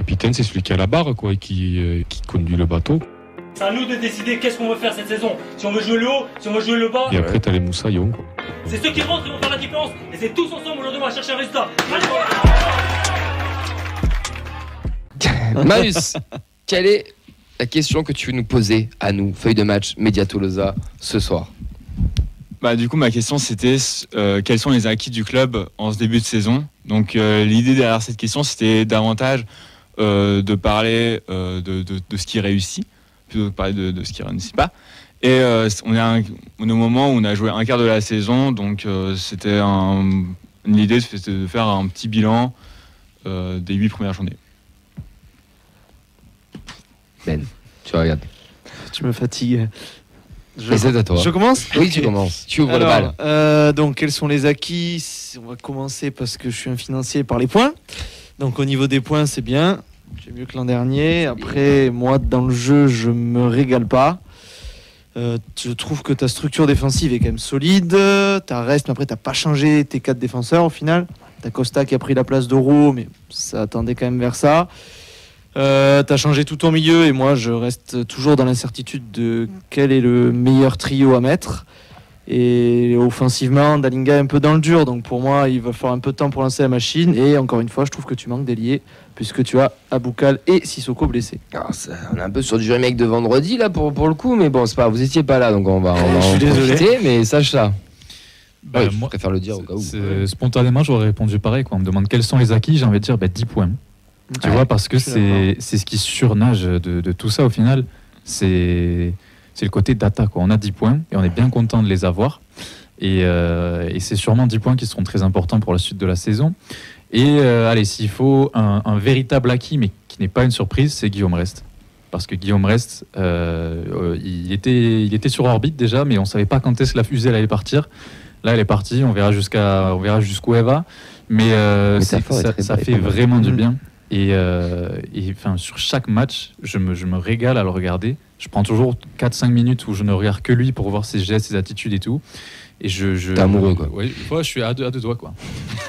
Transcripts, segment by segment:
capitaine, c'est celui qui a la barre, quoi, et qui conduit le bateau. C'est à nous de décider qu'est-ce qu'on veut faire cette saison. Si on veut jouer le haut, si on veut jouer le bas. Et après, t'as les moussaillons, quoi. C'est ceux qui rentrent qui vont faire la différence. Et c'est tous ensemble aujourd'hui, on va chercher un résultat. Marius, quelle est la question que tu veux nous poser à nous, feuille de match Média Tolosa, ce soir? Du coup, ma question, c'était quels sont les acquis du club en ce début de saison. Donc, l'idée derrière cette question, c'était davantage de parler de ce qui réussit, plutôt que de parler de ce qui ne réussit pas. Et on est au moment où on a joué un quart de la saison, donc c'était l'idée, c'était de faire un petit bilan des 8 premières journées. Ben, tu regardes. Tu me fatigues. Et c'est à toi. Je commence ? Oui, tu commences. Tu ouvres le bal. Donc, quels sont les acquis ? On va commencer parce que je suis un financier par les points. Donc, au niveau des points, c'est bien. J'ai mieux que l'an dernier. Après, moi, dans le jeu, je me régale pas. Je trouve que ta structure défensive est quand même solide. Ta reste, mais après, t'as pas changé tes 4 défenseurs au final. T'as Costa qui a pris la place d'Oro, mais ça attendait quand même vers ça. T'as changé tout ton milieu et moi je reste toujours dans l'incertitude de quel est le meilleur trio à mettre. Et offensivement, Dalinga est un peu dans le dur, donc pour moi il va falloir un peu de temps pour lancer la machine. Et encore une fois, je trouve que tu manques d'ailier puisque tu as Aboukal et Sissoko blessés. Alors, on est un peu sur du remake de vendredi là pour le coup, mais bon, c'est pas, vous étiez pas là, donc on va je suis désolé, mais sache ça. Bah, je préfère le dire au cas où. Spontanément, j'aurais répondu pareil. On me demande quels sont les acquis, j'ai envie de dire 10 points. Tu vois, parce que c'est ce qui surnage de tout ça au final. C'est le côté data, quoi. On a 10 points et on est bien content de les avoir. Et c'est sûrement 10 points qui seront très importants pour la suite de la saison. Et allez, s'il faut un véritable acquis, mais qui n'est pas une surprise, c'est Guillaume Rest. Parce que Guillaume Rest, il était sur orbite déjà, mais on ne savait pas quand est-ce que la fusée allait partir. Là, elle est partie, on verra jusqu'où elle va. Mais ça fait vraiment du bien. Et sur chaque match, je me régale à le regarder. Je prends toujours 4-5 minutes où je ne regarde que lui pour voir ses gestes, ses attitudes et tout. Et T'es amoureux, quoi. Ouais, je suis à deux doigts, quoi.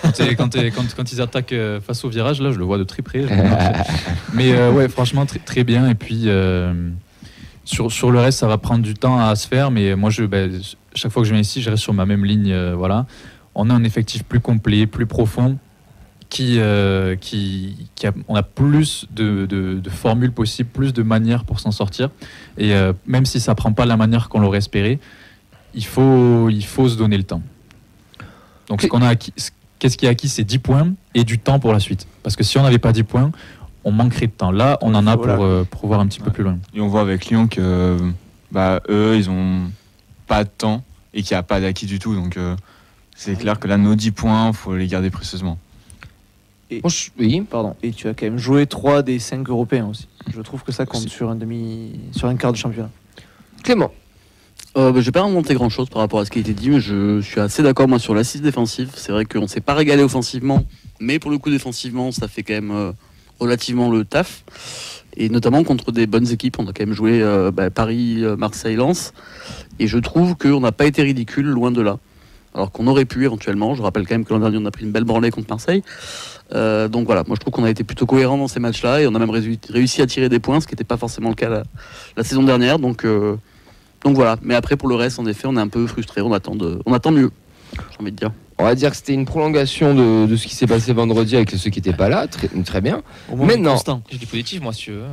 Quand ils attaquent face au virage, là, je le vois de très près. Mais ouais, franchement, très, très bien. Et puis, sur le reste, ça va prendre du temps à se faire. Mais moi, chaque fois que je viens ici, je reste sur ma même ligne. Voilà. On a un effectif plus complet, plus profond. On a plus de formules possibles, plus de manières pour s'en sortir. Et même si ça ne prend pas la manière qu'on l'aurait espéré, il faut se donner le temps. Donc qu'est-ce qui est acquis, c'est 10 points et du temps pour la suite. Parce que si on n'avait pas 10 points, on manquerait de temps. Là, on en a pour voir un petit peu plus loin. Et on voit avec Lyon que eux, ils n'ont pas de temps et qu'il n'y a pas d'acquis du tout. Donc c'est clair que là, nos 10 points, il faut les garder précieusement. Oui, pardon. Et tu as quand même joué 3 des 5 Européens aussi. Je trouve que ça compte sur un quart de championnat. Clément. Je vais pas remonter grand chose par rapport à ce qui a été dit, mais je suis assez d'accord moi sur l'assise défensive. C'est vrai qu'on ne s'est pas régalé offensivement, mais pour le coup défensivement, ça fait quand même relativement le taf. Et notamment contre des bonnes équipes, on a quand même joué Paris, Marseille, Lens. Et je trouve qu'on n'a pas été ridicule, loin de là. Alors qu'on aurait pu éventuellement. Je rappelle quand même que l'an dernier, on a pris une belle branlée contre Marseille. Donc voilà, moi je trouve qu'on a été plutôt cohérent dans ces matchs-là et on a même réussi à tirer des points, ce qui n'était pas forcément le cas la saison dernière. Donc voilà, mais après pour le reste, en effet, on est un peu frustré, on attend mieux, j'ai envie de dire. On va dire que c'était une prolongation de ce qui s'est passé vendredi avec ceux qui n'étaient pas là, très bien. Maintenant, j'ai du positif, moi, si tu veux.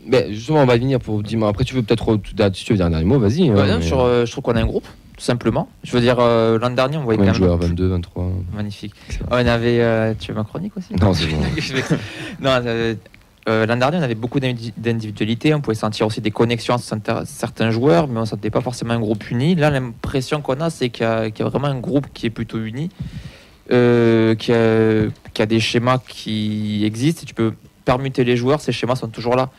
Mais justement, on va venir pour dire. Après, tu veux peut-être, si tu veux dire un dernier mot, vas-y. Je trouve qu'on a un groupe, tout simplement. Je veux dire, l'an dernier, on voyait quand même. Joueurs, 22, 23. Magnifique. On avait. Tu veux ma chronique aussi ? Non, c'est bon. L'an dernier, on avait beaucoup d'individualité. On pouvait sentir aussi des connexions entre certains joueurs, mais on ne sentait pas forcément un groupe uni. Là, l'impression qu'on a, c'est qu'il y a vraiment un groupe qui est plutôt uni, qui a des schémas qui existent. Et tu peux permuter les joueurs, ces schémas sont toujours là.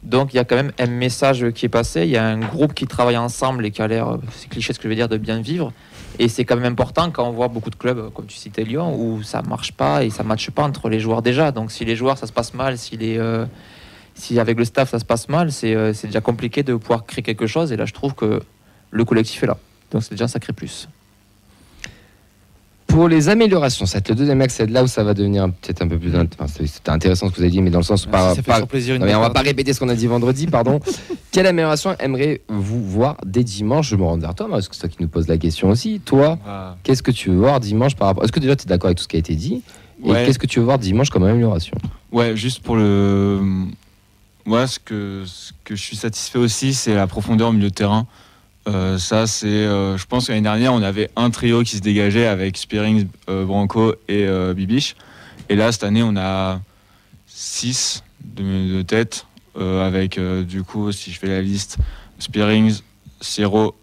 Donc, il y a quand même un message qui est passé. Il y a un groupe qui travaille ensemble et qui a l'air, c'est cliché ce que je veux dire, de bien vivre. Et c'est quand même important quand on voit beaucoup de clubs, comme tu citais Lyon, où ça ne marche pas et ça ne matche pas entre les joueurs déjà. Donc si les joueurs, ça se passe mal, si avec le staff, ça se passe mal, c'est déjà compliqué de pouvoir créer quelque chose. Et là, je trouve que le collectif est là. Donc c'est déjà un sacré plus. Pour les améliorations, c'est le deuxième axe, c'est là où ça va devenir peut-être un peu plus. C'était intéressant ce que vous avez dit, mais dans le sens où Ça fait toujours plaisir. non, mais on va pas répéter ce qu'on a dit vendredi, pardon. Quelle amélioration aimeriez-vous voir dès dimanche? Je me rends vers toi, parce que c'est toi qui nous pose la question aussi. Toi, qu'est-ce que tu veux voir dimanche par rapport? Est-ce que déjà tu es d'accord avec tout ce qui a été dit? Et qu'est-ce que tu veux voir dimanche comme amélioration? Ouais, juste pour le. Moi, ce que je suis satisfait aussi, c'est la profondeur au milieu de terrain. Ça, c'est. Je pense que l'année dernière, on avait un trio qui se dégageait avec Spearings, Branco et Bibiche. Et là, cette année, on a 6 de tête. Avec, du coup, si je fais la liste, Spearings, Sierro,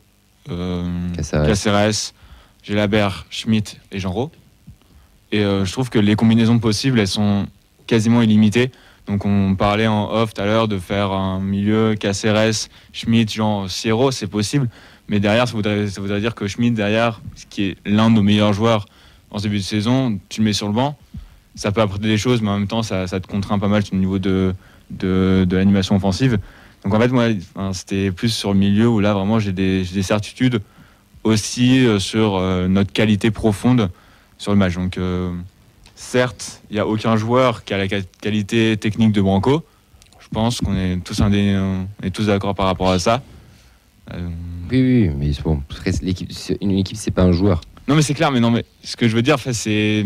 Caceres, Gelabert, Schmitt et Genro. Et je trouve que les combinaisons possibles, elles sont quasiment illimitées. Donc on parlait en off tout à l'heure de faire un milieu Caceres, Schmitt, Sierro, c'est possible. Mais derrière, ça voudrait dire que Schmitt, derrière, qui est l'un de nos meilleurs joueurs en ce début de saison, tu le mets sur le banc. Ça peut apporter des choses, mais en même temps, ça te contraint pas mal au niveau de l'animation offensive. Donc en fait, moi, c'était plus sur le milieu où là, vraiment, j'ai des certitudes aussi sur notre qualité profonde sur le match. Donc certes, il n'y a aucun joueur qui a la qualité technique de Branco. Je pense qu'on est tous d'accord par rapport à ça. Oui, mais bon, une équipe, c'est pas un joueur. Non, mais c'est clair, mais ce que je veux dire, c'est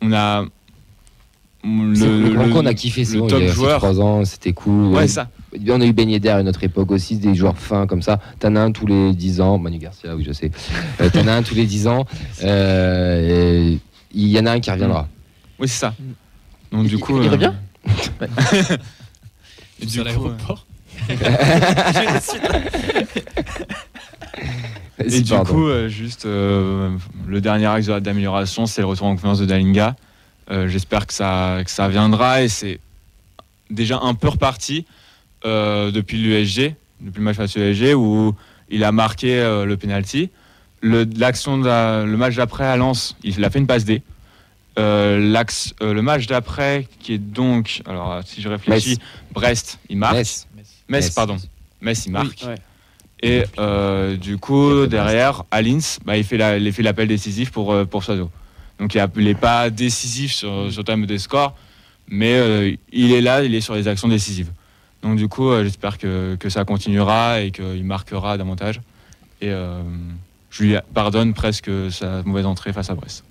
on a on a kiffé le top joueur. 3 ans, c'était cool. Ouais, ça. On a eu Ben Yedder à notre époque aussi, des joueurs fins comme ça. T'en as un tous les 10 ans. Manu Garcia, oui, je sais. T'en as un tous les 10 ans. Il y en a un qui reviendra. Oui, c'est ça. Donc, du coup. Il revient Et du coup, l'aéroport. Et du coup, juste le dernier axe d'amélioration, c'est le retour en confiance de Dalinga. J'espère que ça viendra et c'est déjà un peu reparti depuis l'USG, depuis le match face à l'USG où il a marqué le penalty. Le match d'après à Lens, il a fait une passe D. Le match d'après qui est donc, alors si je réfléchis, Brest, il marque. Metz, il marque. Ouais. Et du coup, derrière, à Linz, il fait l'appel décisif pour Soiseau. Donc il n'est pas décisif sur le terme des scores, mais il est là, il est sur les actions décisives. Donc du coup, j'espère que ça continuera et qu'il marquera davantage. Et je lui pardonne presque sa mauvaise entrée face à Brest.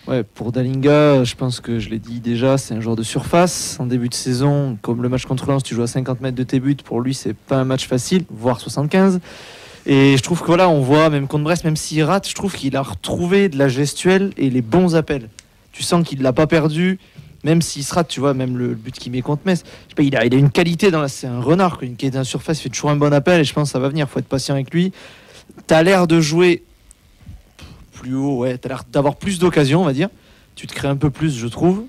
Ouais, pour Dalinga, je pense que je l'ai dit déjà, c'est un joueur de surface. En début de saison, comme le match contre Lens, tu joues à 50 mètres de tes buts. Pour lui, c'est pas un match facile, voire 75. Et je trouve que voilà, on voit, même contre Brest, même s'il rate, je trouve qu'il a retrouvé de la gestuelle et les bons appels. Tu sens qu'il l'a pas perdu, même s'il se rate, tu vois, même le but qu'il met contre Metz. Je sais pas, il a une qualité c'est un renard, quoi, une qualité en surface, il fait toujours un bon appel et je pense que ça va venir, faut être patient avec lui. T'as l'air de jouer plus haut, ouais, t'as l'air d'avoir plus d'occasions, on va dire. Tu te crées un peu plus, je trouve.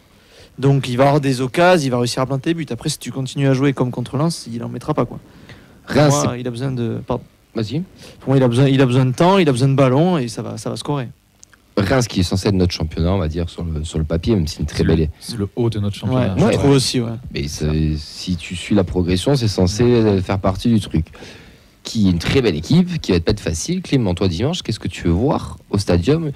Donc il va avoir des occasions, il va réussir à planter des buts. Après, si tu continues à jouer comme contre Lens, il en mettra pas, quoi. Pour moi, il a besoin de. Pardon. Vas-y. Pour moi, il a besoin de temps, il a besoin de ballon et ça va scorer. Reims qui est censé être notre championnat, on va dire, sur le papier, même si c'est une très belle. C'est le haut de notre championnat. Ouais, je trouve aussi, ouais. Mais si tu suis la progression, c'est censé faire partie du truc. Qui est une très belle équipe, qui va pas être facile. Clément, toi dimanche, qu'est-ce que tu veux voir au stadium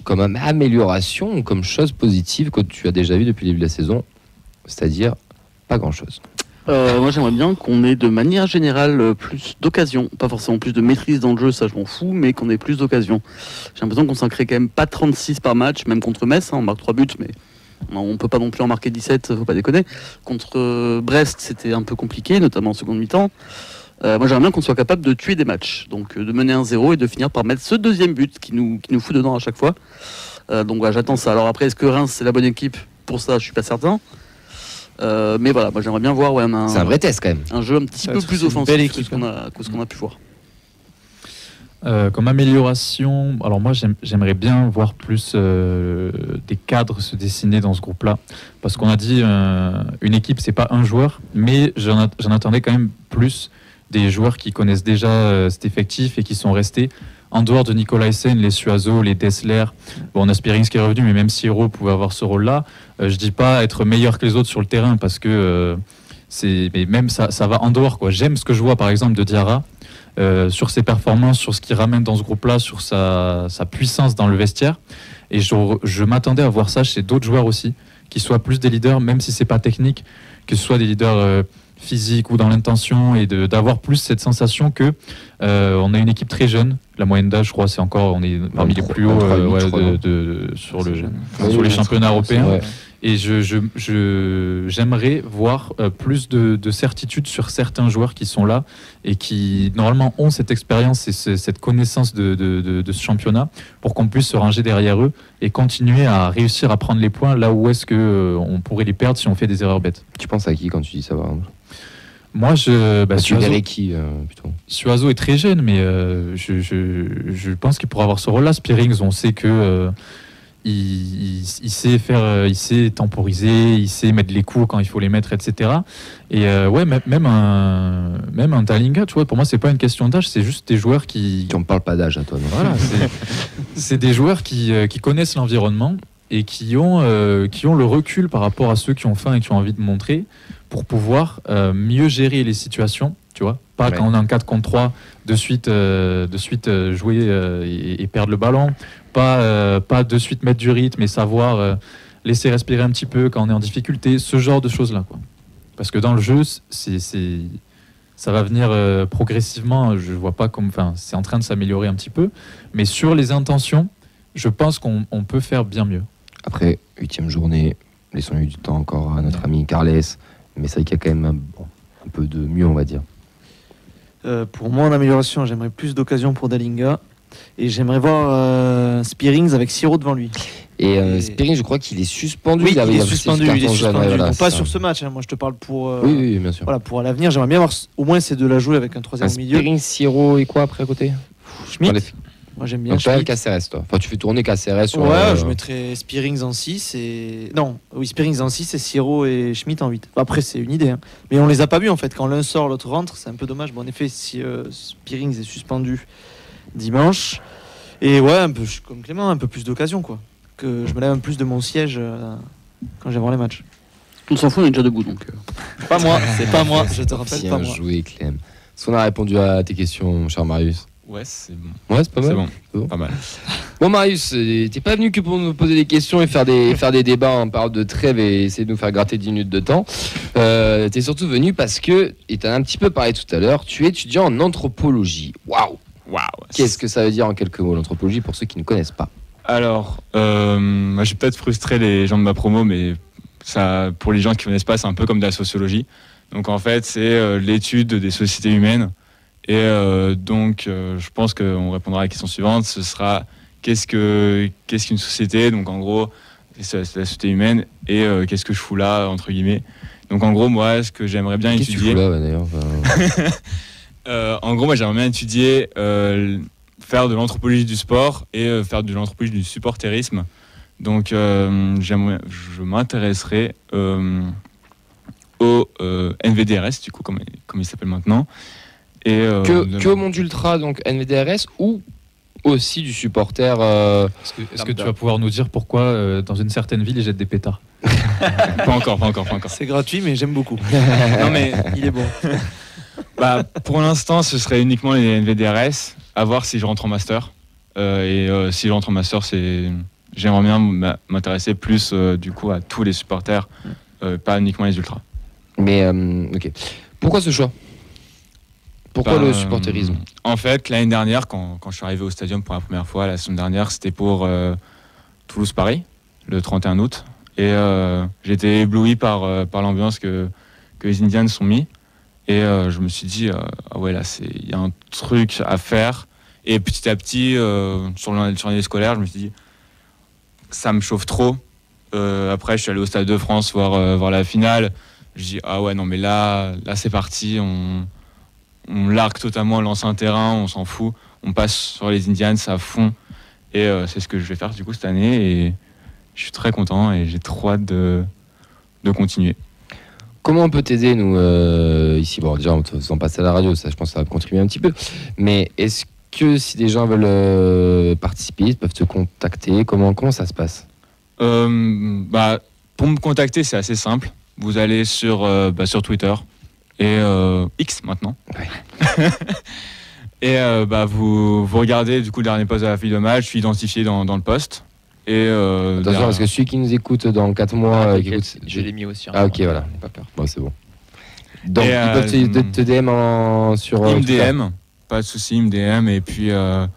comme amélioration, comme chose positive que tu as déjà vu depuis le début de la saison? C'est-à-dire pas grand-chose. Moi j'aimerais bien qu'on ait de manière générale plus d'occasions, pas forcément plus de maîtrise dans le jeu, ça je m'en fous, mais qu'on ait plus d'occasions. J'ai l'impression qu'on s'en crée quand même pas 36 par match, même contre Metz, on marque 3 buts, mais on peut pas non plus en marquer 17, faut pas déconner. Contre Brest c'était un peu compliqué, notamment en seconde mi-temps. Moi j'aimerais bien qu'on soit capable de tuer des matchs, donc de mener 1-0 et de finir par mettre ce deuxième but qui nous fout dedans à chaque fois. Donc voilà, j'attends ça. Alors après, est-ce que Reims c'est la bonne équipe? Pour ça je suis pas certain. Mais voilà, moi j'aimerais bien voir c'est un vrai test quand même. Un jeu un petit peu plus offensif que ce qu'on a pu voir. Comme amélioration, alors moi j'aimerais bien voir plus des cadres se dessiner dans ce groupe-là, parce qu'on a dit une équipe c'est pas un joueur, mais j'en attendais quand même plus des joueurs qui connaissent déjà cet effectif et qui sont restés. En dehors de Nicolaisen, les Suazo, les Dessler, bon, on a Spearings qui est revenu, mais même si Hero pouvait avoir ce rôle-là, je dis pas être meilleur que les autres sur le terrain, parce que mais même ça va en dehors, quoi. J'aime ce que je vois par exemple de Diarra, sur ses performances, sur ce qu'il ramène dans ce groupe-là, sur sa puissance dans le vestiaire. Et je m'attendais à voir ça chez d'autres joueurs aussi, qui soient plus des leaders, même si c'est pas technique, que ce soit des leaders physiques ou dans l'intention, et d'avoir plus cette sensation que on a une équipe très jeune. La moyenne d'âge, je crois, c'est encore, on est parmi les plus hauts sur les championnats européens. Ouais. Et j'aimerais voir plus de certitude sur certains joueurs qui sont là et qui normalement ont cette expérience et cette connaissance de ce championnat pour qu'on puisse se ranger derrière eux et continuer à réussir à prendre les points là où est-ce que on pourrait les perdre si on fait des erreurs bêtes. Tu penses à qui quand tu dis ça, par exemple? Moi, tu verrais qui plutôt? Suazo est très jeune, mais je pense qu'il pourra avoir ce rôle-là. Spearings, on sait que il sait faire, il sait temporiser, il sait mettre les coups quand il faut les mettre, etc. Et même un Talinga, tu vois, pour moi, c'est pas une question d'âge, c'est juste des joueurs qui. Tu en parles pas d'âge à toi, non? Voilà, c'est des joueurs qui connaissent l'environnement et qui ont le recul par rapport à ceux qui ont faim et qui ont envie de montrer pour pouvoir mieux gérer les situations, tu vois. Pas quand on est en 4 contre 3, de suite jouer et perdre le ballon. Pas de suite mettre du rythme et savoir laisser respirer un petit peu quand on est en difficulté, ce genre de choses-là, quoi. Parce que dans le jeu, ça va venir progressivement, je vois pas comme, enfin, c'est en train de s'améliorer un petit peu, mais sur les intentions, je pense qu'on peut faire bien mieux. Après, 8e journée, laissons-lui du temps encore à notre ami Carles, mais c'est vrai qu'il y a quand même un peu de mieux, on va dire. Pour moi, en amélioration, j'aimerais plus d'occasions pour Dalinga. Et j'aimerais voir Spearings avec Siro devant lui. Et Spearings, je crois qu'il est suspendu. Oui, il est suspendu. Voilà, pas sur ce match. Hein. Moi, je te parle pour. Oui, bien sûr. Voilà, pour à l'avenir, j'aimerais bien voir au moins ces deux-là jouer avec un troisième au milieu. Spearings, Siro et quoi après à côté? Schmitt. Moi, j'aime bien. Donc, toi, Caceres, toi. Enfin, tu fais tourner Caceres sur. Ouais, je mettrais Spearings en 6 et. Non, oui, Spearings en 6 et Siro et Schmitt en 8. Après, c'est une idée. Hein. Mais on les a pas vus en fait. Quand l'un sort, l'autre rentre, c'est un peu dommage. Bon, en effet, si Spearings est suspendu dimanche. Et ouais, un peu comme Clément, un peu plus d'occasion, quoi. Que je me lève un peu plus de mon siège quand j'ai voir les matchs. On s'en fout, on est déjà debout, donc. Pas moi, c'est pas moi, je te rappelle, pas moi. Bien joué, Clem. Est-ce qu'on a répondu à tes questions, mon cher Marius? Ouais, c'est bon. Ouais, c'est pas mal. C'est bon. Pas mal. Bon, Marius, t'es pas venu que pour nous poser des questions et faire des débats en parle de trêve et essayer de nous faire gratter 10 minutes de temps. T'es surtout venu parce que, et t'en as un petit peu parlé tout à l'heure, tu es étudiant en anthropologie. Waouh! Qu'est-ce que ça veut dire en quelques mots l'anthropologie pour ceux qui ne connaissent pas? Alors, moi j'ai peut-être frustré les gens de ma promo, mais ça, pour les gens qui ne connaissent pas, c'est un peu comme de la sociologie. Donc en fait, c'est l'étude des sociétés humaines. Et donc, je pense qu'on répondra à la question suivante. Ce sera qu'est-ce qu'une société? Donc en gros, c'est la société humaine. Et qu'est-ce que je fous là, entre guillemets? Donc en gros, moi, ce que j'aimerais bien étudier. Qu'est-ce que tu fous là, d'ailleurs en gros, moi, j'aimerais bien étudier, faire de l'anthropologie du sport et faire de l'anthropologie du supporterisme. Donc, je m'intéresserai au NVDRS, du coup, comme il s'appelle maintenant. Et, que au monde ultra, donc NVDRS, ou aussi du supporter. Est-ce que tu vas pouvoir nous dire pourquoi, dans une certaine ville, ils jettent des pétards? Pas encore. C'est gratuit, mais j'aime beaucoup. Non, mais il est bon. Bah, pour l'instant, ce serait uniquement les NVDRS. À voir si je rentre en master. Si je rentre en master, j'aimerais bien m'intéresser plus du coup à tous les supporters, pas uniquement les ultras. Mais ok. Pourquoi ce choix? Pourquoi le supporterisme? En fait, l'année dernière, quand je suis arrivé au stadium pour la première fois, la semaine dernière, c'était pour Toulouse-Paris, le 31 août. Et j'ai été ébloui par l'ambiance que les Indians ont mis. Et je me suis dit, ah ouais, là, il y a un truc à faire. Et petit à petit, sur l'année scolaire, je me suis dit, ça me chauffe trop. Après, je suis allé au Stade de France voir la finale. Je dis, ah ouais, non, mais là c'est parti. On largue totalement l'ancien terrain, on s'en fout. On passe sur les Indians à fond. Et c'est ce que je vais faire du coup cette année. Et je suis très content et j'ai trop hâte de continuer. Comment on peut t'aider, nous, ici? Bon, déjà, on s'en passe à la radio, ça, je pense que ça va contribuer un petit peu. Mais est-ce que si des gens veulent participer, ils peuvent te contacter? Comment ça se passe? Pour me contacter, c'est assez simple. Vous allez sur Twitter et X maintenant. Ouais. Et vous regardez du coup le dernier post de la feuille de match. Je suis identifié dans le post. Et Attention, derrière- parce que celui qui nous écoute dans 4 mois. qui écoute- Je l'ai mis aussi. hein. Ah, ok, voilà, pas peur. Bon, c'est bon. Donc, Et, ils peuvent te DM sur. il me Twitter. DM, pas de souci, il me DM. Et puis là,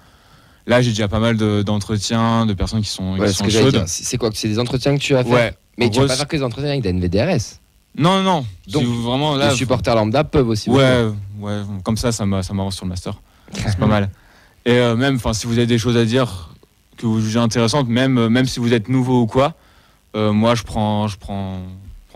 j'ai déjà pas mal d'entretiens, de personnes qui sont, Ouais, qui ce sont que j'allais chaudes. dire, c'est quoi? C'est des entretiens que tu vas faire? Ouais. Mais En tu vas gros, pas faire que des entretiens avec des NVDRS. Non, non. Donc, C'est vraiment là. Les supporters lambda peuvent aussi. Ouais, ouais. Comme ça m'avance sur le master. C'est pas mal. Et même, enfin, si vous avez des choses à dire que vous jugez intéressantes, même si vous êtes nouveau ou quoi, moi, je prends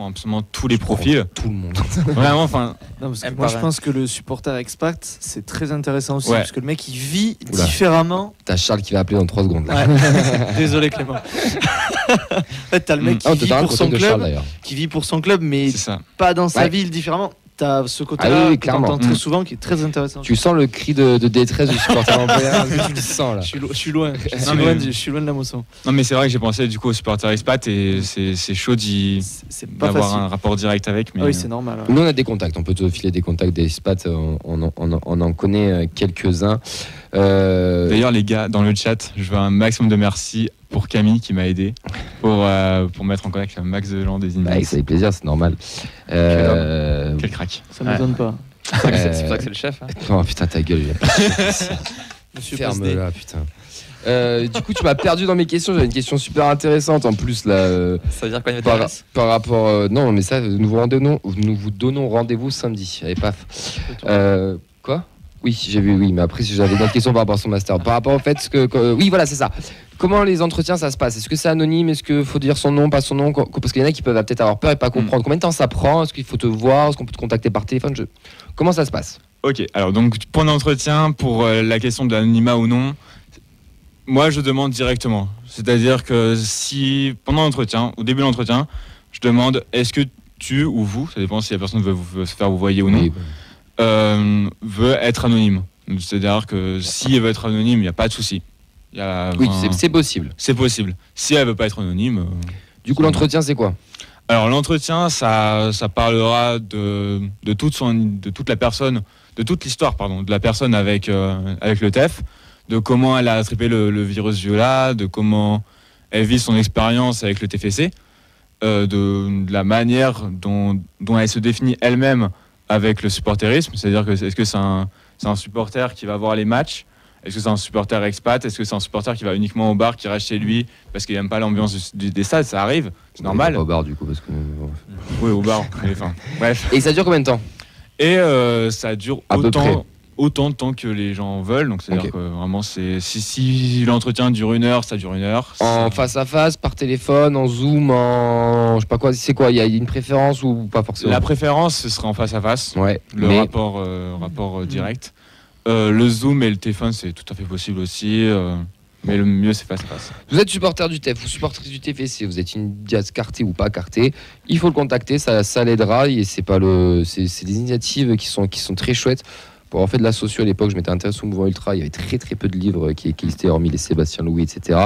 absolument tous les profils. Tout le monde. Vraiment, enfin. Non, parce que Un moi, par je un. pense que le supporter expat, c'est très intéressant aussi. Ouais. Parce que le mec, il vit Oula. différemment. T'as Charles qui va appeler dans 3 secondes. Là. Ouais. Désolé, Clément. En fait, t'as le mec Ah, qui t'es vit dans le pour son côté de Charles club, d'ailleurs. qui vit pour son club, mais C'est ça. pas dans sa Ouais. ville différemment. T'as ce Ah côté-là oui, que clairement. t'entends très Mm. souvent, qui est très intéressant. Tu sens le cri de détresse du supporter lambda. Tu le sens là. Je suis loin. mais- Je suis loin de la moisson. Non, mais c'est vrai que j'ai pensé du coup aux supporters expat et c'est chaud C'est pas d'avoir facile. un rapport direct avec. Mais Ah oui, c'est normal. ouais. Nous, on a des contacts. On peut te filer des contacts des spats. On en connaît quelques-uns. D'ailleurs, les gars, dans le chat, je veux un maximum de merci pour Camille qui m'a aidé pour mettre en contact un max de gens des Bah, Indians. ça fait plaisir, c'est normal. Quel crack. Ça m'étonne pas. C'est pour ça que c'est le chef. hein. Oh putain, ta gueule. Monsieur Posté. Ferme-la, putain. Du coup, tu m'as perdu dans mes questions. J'avais une question super intéressante en plus là. Ça veut dire quoi, Par, NVDRS par rapport. Non, mais ça, nous vous donnons rendez-vous samedi. Allez, paf. Quoi? Oui, j'ai vu, oui, mais après, si j'avais une autre question par rapport à son master. Par rapport au fait oui, voilà, c'est ça. Comment les entretiens, ça se passe? Est-ce que c'est anonyme? Est-ce qu'il faut dire son nom, pas son nom? Parce qu'il y en a qui peuvent peut-être avoir peur et pas comprendre. Combien de temps ça prend? Est-ce qu'il faut te voir? Est-ce qu'on peut te contacter par téléphone? Comment ça se passe? Ok, alors donc pour l'entretien, pour la question de l'anonymat ou non, moi je demande directement. C'est-à-dire que si pendant l'entretien, au début de l'entretien, je demande est-ce que tu ou vous, ça dépend si la personne veut se faire vous voyez ou non, Oui, veut être anonyme. C'est-à-dire que si elle veut être anonyme, il n'y a pas de souci. oui, c'est possible. C'est possible. Si elle veut pas être anonyme. Du coup, l'entretien, c'est quoi? Alors l'entretien, ça parlera de toute la personne, de toute l'histoire, pardon, de la personne avec le TEF, de comment elle a attrapé le virus Viola, de comment elle vit son expérience avec le TFC, de la manière dont elle se définit elle-même avec le supporterisme, c'est-à-dire que est-ce que c'est un supporter qui va voir les matchs, est-ce que c'est un supporter expat, est-ce que c'est un supporter qui va uniquement au bar, qui reste chez lui parce qu'il n'aime pas l'ambiance des stades, ça arrive, c'est normal. Pas au bar, du coup, parce que. Oui, au bar, mais enfin, bref. Et ça dure combien de temps? Et ça dure À peu près. autant de temps que les gens veulent. Donc c'est-à-dire Ok. que vraiment, si l'entretien dure 1 heure, ça dure 1 heure. En face à face, par téléphone, en zoom, en. Je sais pas quoi, c'est quoi? Il y a une préférence ou pas forcément? La préférence, ce serait en face à face, Ouais, le mais rapport direct. Le Zoom et le téléphone, c'est tout à fait possible aussi. Mais le mieux, c'est face à face. vous êtes supporter du TEF ou supportrice du TFC, vous êtes une diaz cartée ou pas cartée, il faut le contacter, ça l'aidera et c'est des initiatives qui sont très chouettes. Pour avoir fait de la socio à l'époque, je m'étais intéressé au mouvement ultra, il y avait très peu de livres qui existaient, hormis les Sébastien Louis, etc.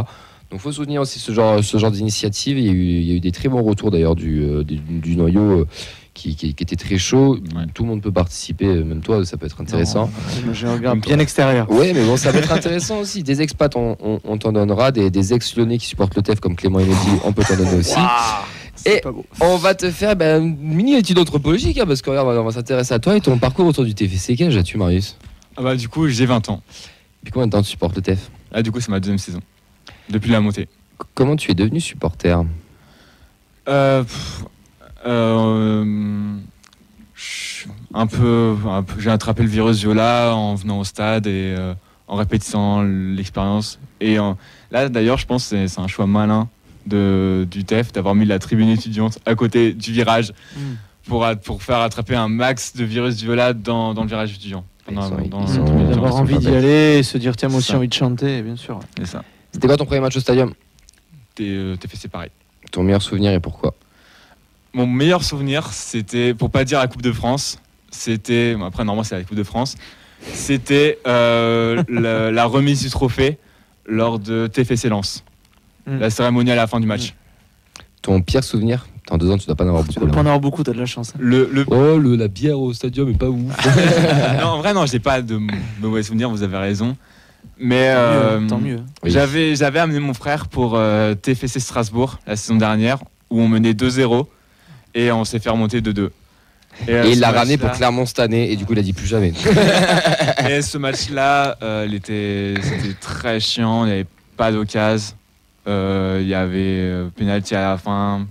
Donc il faut soutenir aussi ce genre d'initiative. Il y a eu des très bons retours d'ailleurs du noyau qui était très chaud. Ouais. Tout le monde peut participer, même toi, ça peut être intéressant. J'ai un regard bien extérieur. Ouais, mais bon, ça va être intéressant aussi. Des expats, on t'en donnera. Des ex-lyonnais qui supportent le TEF comme Clément et Mehdi, on peut t'en donner aussi. C'est Et pas beau. on va te faire une mini-étude anthropologique, parce que regarde, on va s'intéresser à toi et ton parcours autour du TFC. Quel âge as-tu, Marius? Ah bah, du coup, j'ai 20 ans. Depuis combien de temps tu supportes le TEF? Là, du coup, c'est ma 2e saison. Depuis la montée. Comment tu es devenu supporter? Un peu, j'ai attrapé le virus Viola en venant au stade et en répétissant l'expérience. Et là, d'ailleurs, je pense que c'est un choix malin du TEF d'avoir mis la tribune étudiante à côté du virage pour faire attraper un max de virus Viola dans le virage étudiant. Ils sont D'avoir envie d'y pas aller et se dire tiens, moi aussi Ça. envie de chanter, bien sûr. C'est ça. C'était quoi ton premier match au stadium? TFC pareil. Ton meilleur souvenir et pourquoi? Mon meilleur souvenir, c'était, pour pas dire la Coupe de France, c'était, bon, après normalement c'est la Coupe de France, c'était la remise du trophée lors de TFC Lens. La cérémonie à la fin du match. Ton pire souvenir? En 2 ans, tu dois pas en avoir Tu beaucoup. dois pas là. en avoir beaucoup, t'as de la chance. hein. La bière au stadium est pas ouf. Non, en vrai, non, j'ai pas de mauvais souvenirs, vous avez raison. Mais Tant mieux. Oui. j'avais amené mon frère pour TFC Strasbourg la saison dernière, où on menait 2-0 et on s'est fait remonter 2-2. Et il ce l'a ramené pour match-là- Clermont cette année et du coup il a dit plus jamais. Et ce match-là, c'était très chiant, il n'y avait pas d'occasion. Il y avait penalty à la fin.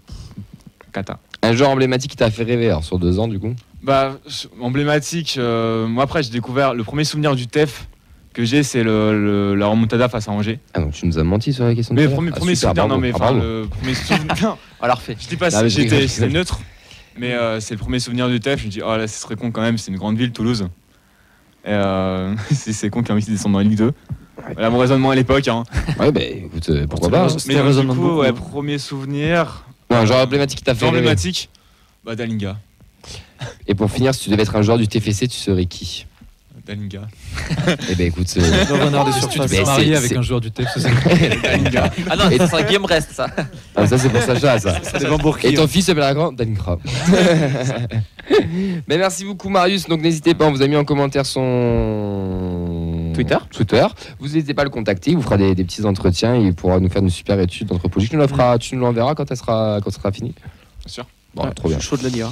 Cata. Un joueur emblématique qui t'a fait rêver alors, sur 2 ans du coup. Bah, emblématique. Moi, après, j'ai découvert le premier souvenir du TEF que j'ai, c'est la remontada face à Angers. Ah donc tu nous as menti sur la question de Mais tout à premier, l'heure. premier super, souvenir, bravo, non, mais bravo. le premier souvenir. On l'a refait. Je dis pas Ah, mais si je rigole, j'étais neutre, mais c'est le premier souvenir du TEF. Je me dis, oh là, ce serait con quand même, c'est une grande ville, Toulouse. Et c'est con qu'ils descendent en Ligue 2. Voilà mon raisonnement à l'époque. Hein. Ouais bah écoute, pourquoi pas. hein. C'était Mais un donc, du raisonnement coup, beaucoup, ouais, hein. premier souvenir. Ouais, un joueur emblématique qui t'a fait rêver. Emblématique. Bah, Dalinga. Et pour finir, si tu devais être un joueur du TFC, tu serais qui? Dalinga. Eh ben écoute, Le renard de Si tu surface. Mais te marier c'est- avec c'est- un joueur du TEF, c'est ça. Dalinga. Ah non, ça sera Guillaume Reste, ça. ah, ça c'est pour Sacha ça. Ça dépend pour qui. Et ton fils s'appellera quand? Dalingra. Mais merci beaucoup Marius, donc n'hésitez pas, on vous a mis en commentaire son Twitter. Vous n'hésitez pas à le contacter, il vous fera des petits entretiens, il pourra nous faire une super étude anthropologique. Tu nous l'enverras quand elle sera finie. Bien sûr. Bon, trop bien. Je suis chaud de la lire.